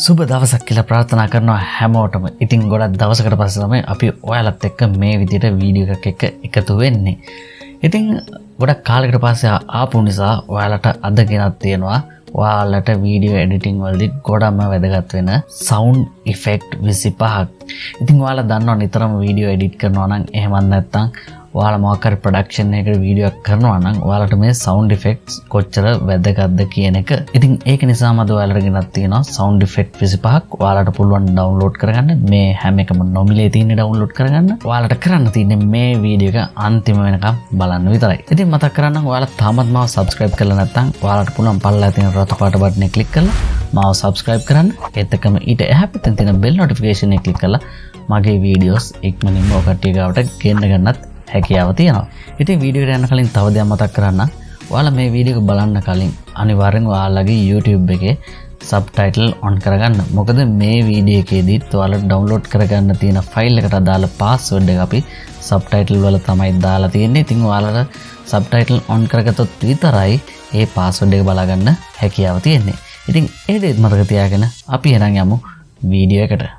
සුබ දවසක් කියලා ප්‍රාර්ථනා කරනවා හැමෝටම. ඉතින් ගොඩක් දවසකට පස්සේ තමයි අපි ඔයාලත් එක්ක මේ විදිහට වීඩියෝ එකක් එක්ක එකතු වෙන්නේ. ඉතින් ගොඩක් කාලයකට පස්සේ ආපු නිසා ඔයාලට අද ගෙනත් තියෙනවා ඔයාලට වීඩියෝ එඩිටිංగ్ වලදී ගොඩක්ම වැදගත් වෙන සවුන්ඩ් ඉෆෙක්ට් 25ක්. ඉතින් ඔයාලා දන්නවා නිතරම වීඩියෝ එඩිට් කරනවා නම් එහෙමත් නැත්නම් ඔයාලා මොකක් හරි ප්‍රොඩක්ෂන් එකකට වීඩියෝ එකක් කරනවා නම් ඔයාලට මේ සවුන්ඩ් ඉෆෙක්ට්ස් කොච්චර වැදගත්ද කියන එක. ඉතින් ඒක නිසාම අද ඔයාලට ගෙනත් තියෙනවා සවුන්ඩ් ඉෆෙක්ට් 25ක්. ඔයාලට පුළුවන් ඩවුන්ලෝඩ් කරගන්න. මේ හැම එකම නොමිලේ තියෙන ඩවුන්ලෝඩ් කරගන්න. ඔයාලට කරන්න තියෙන්නේ මේ වීඩියෝ එක අන්තිම වෙනකම් බලන්න විතරයි. ඉතින් මතක් කරන්නම් ඔයාලා තාමත් මාව subscribe කරලා නැත්නම් ඔයාලට පුළුවන් පල්ලා තියෙන රතු පාට බටන් එක ක්ලික් කරලා මාව subscribe කරන්න. ඒත් එක්කම ඊට එහා පැත්තෙන් තියෙන bell notification එක ක්ලික් කරලා මගේ වීඩියෝස් ඉක්මනින්ම ඔකට ගාවට ගෙන්න ගන්නත් හැකියාව තියෙනවා. ඉතින් වීඩියෝ එකට යන්න කලින් තව දෙයක් මතක් කරන්න. ඔයාලා මේ වීඩියෝ එක බලන්න කලින් අනිවාර්යෙන් ඔයාලගේ YouTube එකේ subtitle on කරගන්න. මොකද මේ වීඩියෝ එකේදීත් ඔයාලට download කරගන්න තියෙන ෆයිල් එකට අදාළ password එක අපි subtitle වල තමයි දාලා තියෙන්නේ. ඉතින් ඔයාලට subtitle on කරගත්තොත් විතරයි ඒ password එක බලාගන්න හැකියාව තියෙන්නේ. ඉතින් ඒ දෙත් මතක තියාගෙන අපි එහෙනම් යමු වීඩියෝ එකට.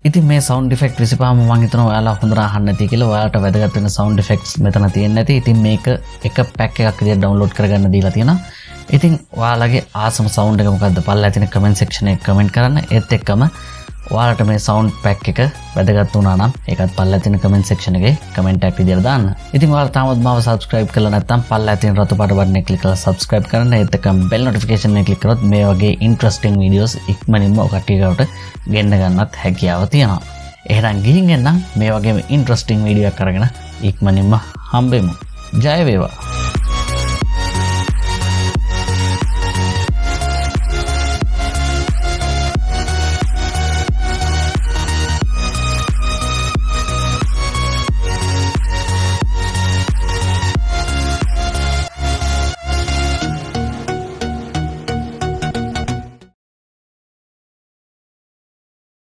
ඉතින් මේ sound effect 25ම මම හිතනවා ඔයාලා හොඳට අහන්න නැති කියලා. ඔයාලට වැදගත් වෙන sound effects මෙතන තියෙන්නේ නැති. ඉතින් මේක එක pack එකක් විදිහට download කරගන්න දීලා තියෙනවා. ඉතින් ඔයාලගේ ආසම sound එක මොකද්ද? පල්ලා තියෙන comment section එකේ comment කරන්න. ඒත් එක්කම ඔයාලට මේ sound pack එක වැදගත් වුණා නම් ඒකත් පල්ලා තියෙන comment section එකේ comment එකක් විදිහට දාන්න. ඉතින් ඔයාලා තාමත් මාව subscribe කරලා නැත්නම් පල්ලා තියෙන රතු පාට බටන් එක click කරලා subscribe කරන්න. ඒත් එක්කම bell notification එක click කරොත් මේ වගේ interesting videos ඉක්මනින්ම ඔකට ගාවට ගෙන්න ගන්නත් හැකියාව තියෙනවා. එහෙනම් ගිහින් එන්නම් මේ වගේම interesting video එකක් අරගෙන ඉක්මනින්ම හම්බෙමු. ජය වේවා.